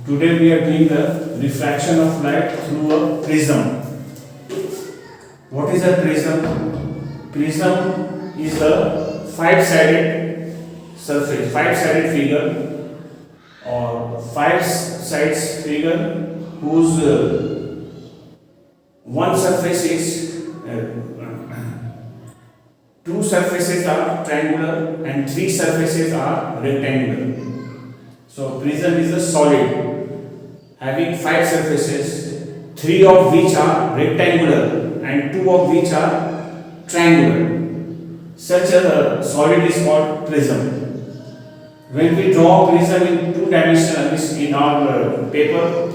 Today we are doing the refraction of light through a prism. What is a prism? Prism is a five-sided surface, five-sided figure or five sides figure whose one surface is two surfaces are triangular and three surfaces are rectangular. So prism is a solid having five surfaces, three of which are rectangular and two of which are triangular. Such a solid is called prism. When we draw prism in two dimensions in our paper,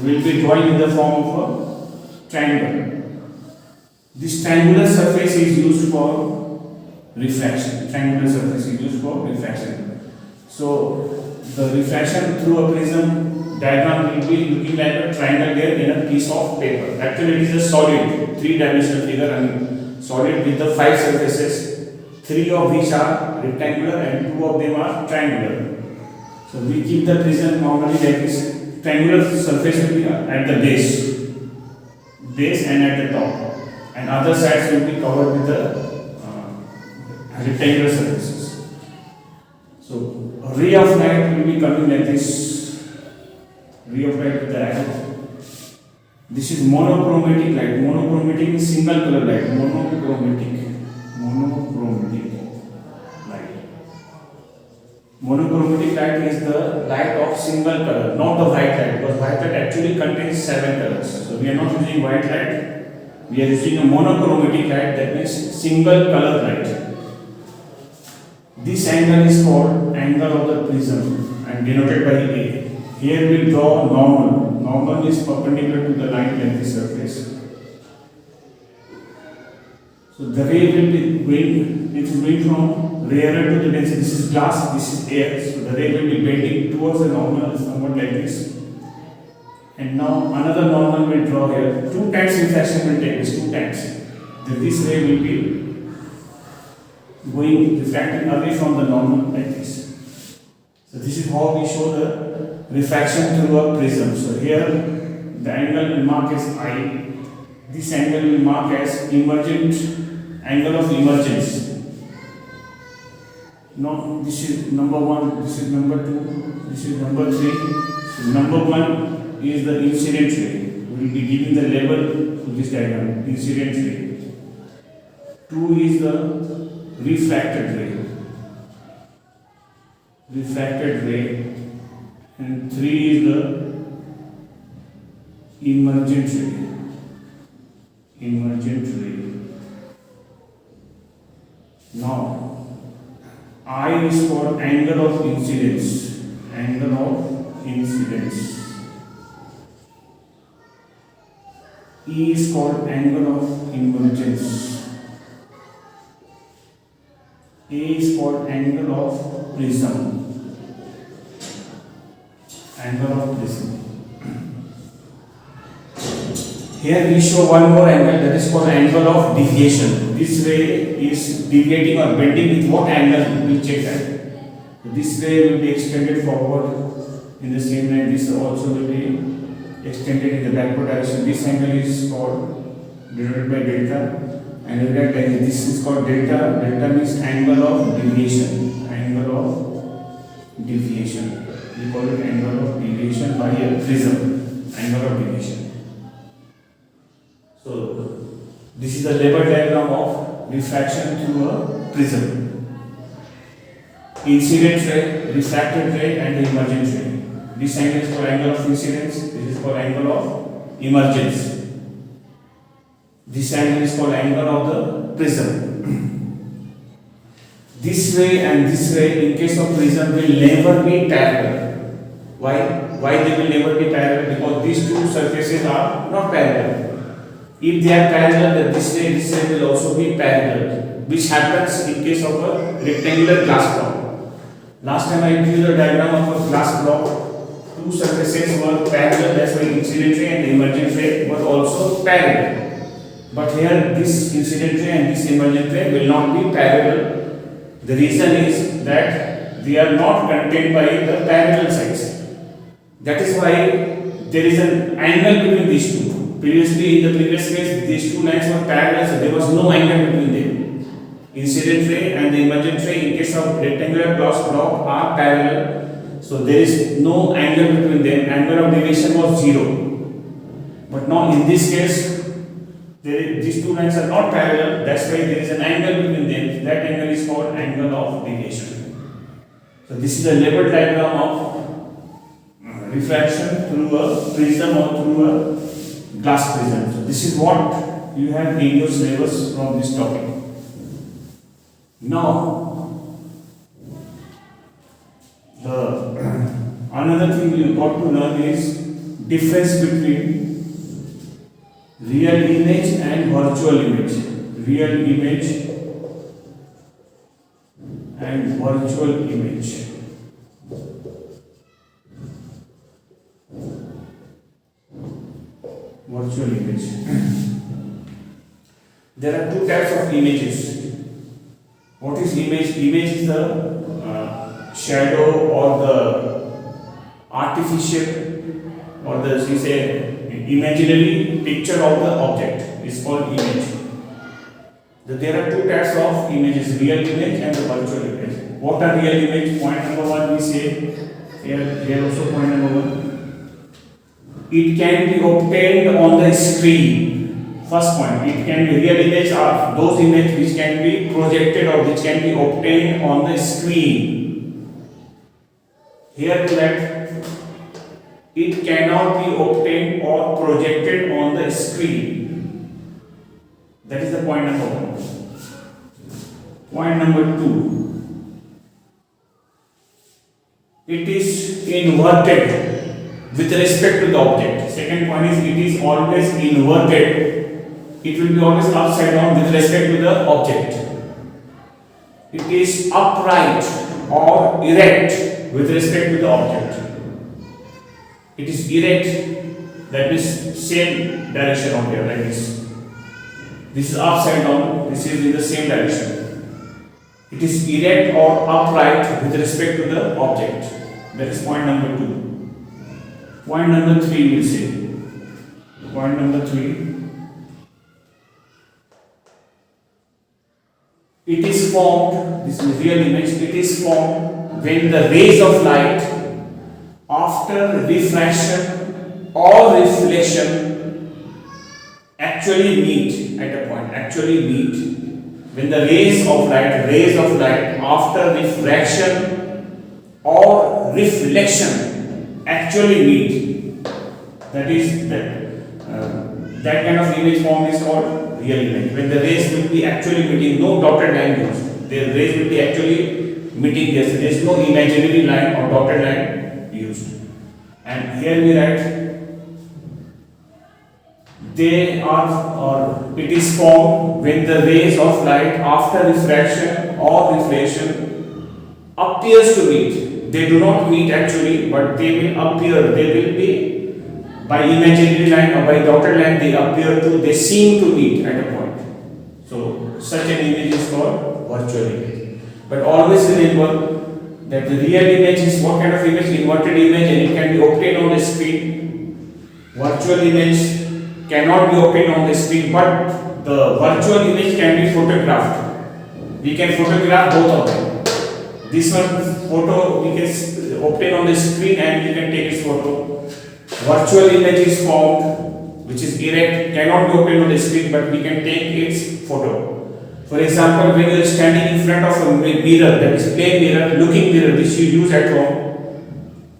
we will be drawing in the form of a triangle. This triangular surface is used for refraction. Triangular surface is used for refraction. So the refraction through a prism diagram will be looking like a triangle there in a piece of paper. Actually it is a solid, three-dimensional figure, and solid with the five surfaces, three of which are rectangular and two of them are triangular. So we keep the prism normally like this. Triangular surface will be at the base and at the top, and other sides will be covered with the rectangular surfaces. So a ray of light will be coming like this. Ray of light with the arrow. This is monochromatic light. Monochromatic is single color light. Monochromatic light. Monochromatic light is the light of single color, not the white light, because white light actually contains 7 colors. So we are not using white light. We are using a monochromatic light, that means single color light. This angle is called angle of the prism and denoted by A. Here we draw normal. Normal is perpendicular to the line like this surface. So the ray will be going, it is going from rarer to the denser. This is glass, this is air. So the ray will be bending towards the normal, somewhat like this. And now another normal will draw here. 2 times refraction will take place, 2 times. Then this ray will be going refracting away from the normal like this. So this is how we show the refraction through a prism. So here the angle will mark as I. This angle will mark as emergent angle of emergence. No, this is number 1, this is number 2, this is number 3. So number 1 is the incident ray. We will be giving the label to this diagram, incident ray. 2 is the refracted ray, and 3 is the emergent ray. Now I is called angle of incidence, E is called angle of emergence, A is called angle of prism. Here we show one more angle, that is called angle of deviation. This ray is deviating or bending with what angle? We will check that. This ray will be extended forward in the same line. This also will be extended in the backward direction. This angle is called denoted by delta. And this is called delta. Delta means angle of deviation. We call it angle of deviation by a prism. Angle of deviation. So this is the label diagram of refraction through a prism. Incident ray, refracted ray, and the emergent ray. This angle is called angle of incidence. This is called angle of emergence. This angle is called angle of the prism. This ray and this ray, in case of prism, will never be parallel. Why they will never be parallel? Because these two surfaces are not parallel. If they are parallel, then this ray will also be parallel, which happens in case of a rectangular glass block. Last time I drew the diagram of a glass block. Two surfaces were parallel, that's why incident ray and the emergent ray were also parallel. But here this incident ray and this emergent ray will not be parallel. The reason is that they are not contained by the parallel sides. That is why there is an angle between these two. Previously, in the previous case, these two lines were parallel, so there was no angle between them. Incident ray and the emergent ray in case of rectangular glass block are parallel, so there is no angle between them. Angle of deviation was 0. But now in this case, these two lines are not parallel, that's why there is an angle between them. That angle is called angle of deviation. So this is a labeled diagram of refraction through a prism or through a glass prism. So this is what you have in your syllabus from this topic. Now, another thing you got to learn is difference between real image and virtual image. Real image and virtual image. Virtual image. There are two types of images. What is image? Image is the shadow or the artificial or the imaginary picture of the object is called image. There are two types of images, real image and the virtual image. What are real image? Point number one, we say here also point number one. It can be obtained on the screen. First point, it can be real image are those images which can be projected or which can be obtained on the screen. Here that it cannot be obtained or projected on the screen. That is the point number one. Point number two, it is inverted with respect to the object. Second point is it is always inverted. It will be always upside down with respect to the object. It is upright or erect with respect to the object. It is erect, that is same direction of here, like this. This is upside down, this is in the same direction. It is erect or upright with respect to the object. That is point number two. Point number three, we'll say. Point number three. It is formed, this is real image, it is formed when the rays of light after refraction or reflection actually meet at a point, when the rays of light after refraction or reflection actually meet, that kind of image form is called real image. When the rays will be actually meeting, no dotted line used, the rays will be actually meeting this. There is no imaginary line or dotted line used. And here we write, it is formed when the rays of light after refraction or reflection appears to meet. They do not meet actually, but they will appear. They will be by imaginary line or by dotted line. They seem to meet at a point. So such an image is called virtual image. But always remember that the real image is what kind of image? Inverted image, and it can be obtained on the screen. Virtual image cannot be obtained on the screen, but the virtual image can be photographed. We can photograph both of them. This one photo we can obtain on the screen and we can take its photo. Virtual image is formed which is erect, cannot be obtained on the screen, but we can take its photo. For example, when you are standing in front of a mirror, that is plain mirror, looking mirror, which you use at home,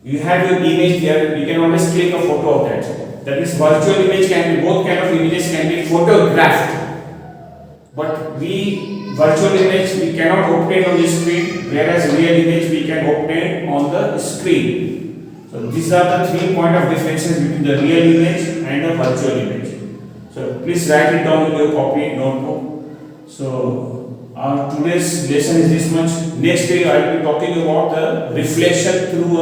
you have your image there, you can always click a photo of that. That is, virtual image can be, both kind of images can be photographed. But virtual image we cannot obtain on the screen, whereas real image we can obtain on the screen. So these are the 3 points of differences between the real image and the virtual image. So please write it down in your copy notebook. So our today's lesson is this much. Next day I will be talking about the reflection through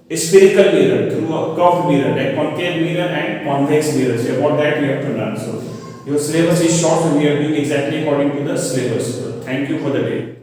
a spherical mirror, through a curved mirror, like concave mirror and convex mirror. So about that we have to learn. So your syllabus is short, so we are doing exactly according to the syllabus. So thank you for the day.